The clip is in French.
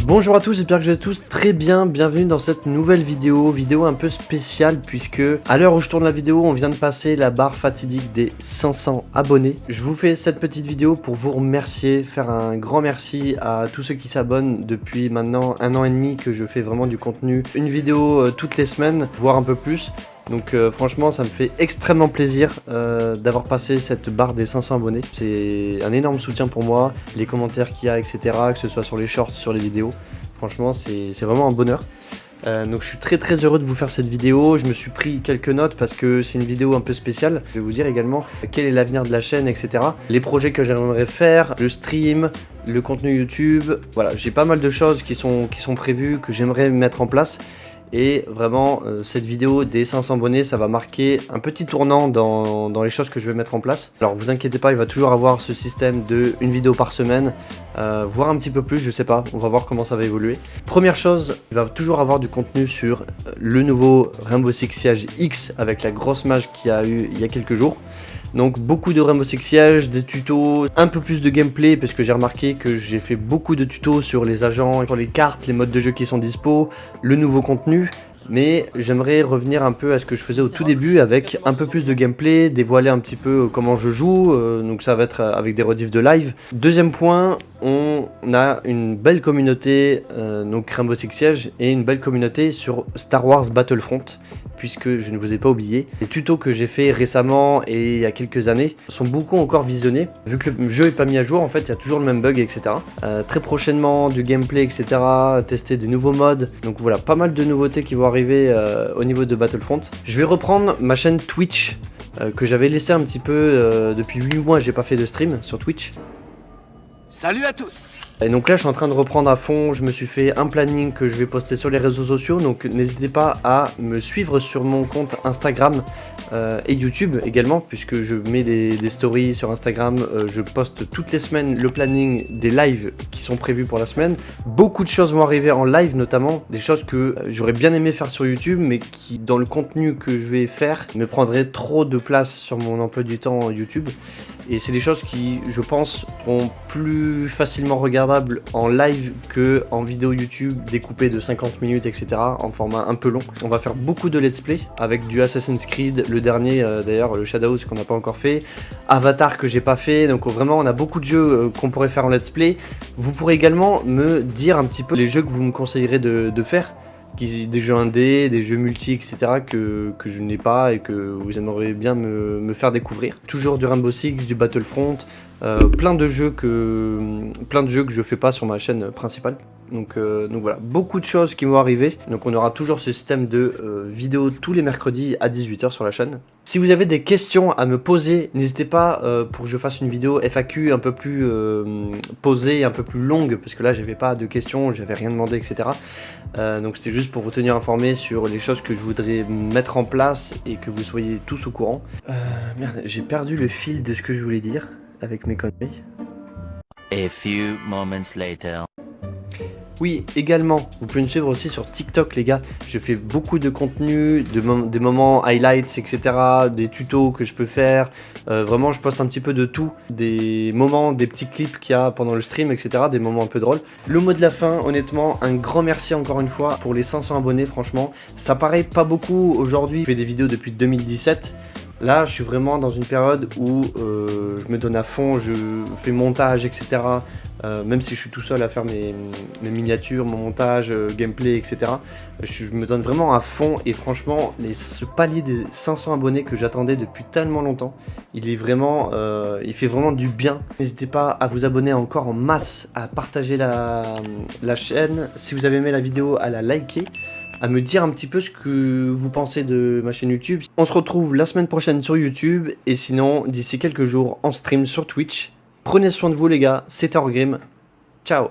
Bonjour à tous, j'espère que vous allez tous très bien, bienvenue dans cette nouvelle vidéo un peu spéciale puisque à l'heure où je tourne la vidéo, on vient de passer la barre fatidique des 500 abonnés. Je vous fais cette petite vidéo pour vous remercier, faire un grand merci à tous ceux qui s'abonnent depuis maintenant 1 an et demi que je fais vraiment du contenu, une vidéo toutes les semaines, voire un peu plus. Donc franchement ça me fait extrêmement plaisir d'avoir passé cette barre des 500 abonnés. C'est un énorme soutien pour moi, les commentaires qu'il y a etc, que ce soit sur les shorts, sur les vidéos. Franchement c'est vraiment un bonheur. Donc je suis très heureux de vous faire cette vidéo. Je me suis pris quelques notes parce que c'est une vidéo un peu spéciale. Je vais vous dire également quel est l'avenir de la chaîne etc. Les projets que j'aimerais faire, le stream, le contenu YouTube. Voilà, j'ai pas mal de choses qui sont prévues, que j'aimerais mettre en place. Et vraiment, cette vidéo des 500 abonnés, ça va marquer un petit tournant dans les choses que je vais mettre en place. Alors vous inquiétez pas, il va toujours avoir ce système de une vidéo par semaine, voire un petit peu plus, je sais pas, on va voir comment ça va évoluer. Première chose, il va toujours avoir du contenu sur le nouveau Rainbow Six Siege X avec la grosse mage qu'il y a eu il y a quelques jours. Donc beaucoup de Rainbow Six Siege, des tutos, un peu plus de gameplay parce que j'ai remarqué que j'ai fait beaucoup de tutos sur les agents, sur les cartes, les modes de jeu qui sont dispo, le nouveau contenu. Mais j'aimerais revenir un peu à ce que je faisais au tout début avec un peu plus de gameplay, dévoiler un petit peu comment je joue, donc ça va être avec des rediffs de live. Deuxième point, on a une belle communauté, donc Rainbow Six Siege, et une belle communauté sur Star Wars Battlefront, puisque je ne vous ai pas oublié. Les tutos que j'ai fait récemment et il y a quelques années sont beaucoup encore visionnés. Vu que le jeu n'est pas mis à jour, en fait, il y a toujours le même bug, etc. Très prochainement, du gameplay, etc. Tester des nouveaux modes. Donc voilà, pas mal de nouveautés qui vont arriver au niveau de Battlefront. Je vais reprendre ma chaîne Twitch, que j'avais laissé un petit peu depuis 8 mois, j'ai pas fait de stream sur Twitch. Salut à tous! Et donc là je suis en train de reprendre à fond, je me suis fait un planning que je vais poster sur les réseaux sociaux, donc n'hésitez pas à me suivre sur mon compte Instagram et YouTube également, puisque je mets des stories sur Instagram, je poste toutes les semaines le planning des lives qui sont prévus pour la semaine. Beaucoup de choses vont arriver en live notamment, des choses que j'aurais bien aimé faire sur YouTube, mais qui dans le contenu que je vais faire me prendraient trop de place sur mon emploi du temps YouTube. Et c'est des choses qui, je pense, seront plus facilement regardables en live que en vidéo YouTube découpée de 50 minutes, etc. en format un peu long. On va faire beaucoup de let's play avec du Assassin's Creed, le dernier d'ailleurs, le Shadows qu'on n'a pas encore fait, Avatar que j'ai pas fait. Donc vraiment, on a beaucoup de jeux qu'on pourrait faire en let's play. Vous pourrez également me dire un petit peu les jeux que vous me conseillerez de faire. Des jeux indés, des jeux multi, etc. que je n'ai pas et que vous aimeriez bien me faire découvrir. Toujours du Rainbow Six, du Battlefront, plein de jeux que je fais pas sur ma chaîne principale. Donc voilà, beaucoup de choses qui vont arriver. Donc on aura toujours ce système de vidéos tous les mercredis à 18 h sur la chaîne. Si vous avez des questions à me poser, n'hésitez pas pour que je fasse une vidéo FAQ un peu plus posée, un peu plus longue, parce que là j'avais pas de questions, j'avais rien demandé, etc. Donc c'était juste pour vous tenir informé sur les choses que je voudrais mettre en place et que vous soyez tous au courant. Merde, j'ai perdu le fil de ce que je voulais dire avec mes conneries. A few moments later. Oui, également, vous pouvez me suivre aussi sur TikTok les gars, je fais beaucoup de contenu, des moments highlights etc, des tutos que je peux faire, vraiment je poste un petit peu de tout, des moments, des petits clips qu'il y a pendant le stream etc, des moments un peu drôles. Le mot de la fin, honnêtement, un grand merci encore une fois pour les 500 abonnés franchement, ça paraît pas beaucoup aujourd'hui, je fais des vidéos depuis 2017. Là, je suis vraiment dans une période où je me donne à fond, je fais montage, etc. Même si je suis tout seul à faire mes miniatures, mon montage, gameplay, etc. Je me donne vraiment à fond et franchement, ce palier des 500 abonnés que j'attendais depuis tellement longtemps, il fait vraiment du bien. N'hésitez pas à vous abonner encore en masse, à partager la chaîne. Si vous avez aimé la vidéo, à la liker. À me dire un petit peu ce que vous pensez de ma chaîne YouTube. On se retrouve la semaine prochaine sur YouTube et sinon d'ici quelques jours en stream sur Twitch. Prenez soin de vous les gars, c'était Orgrim. Ciao.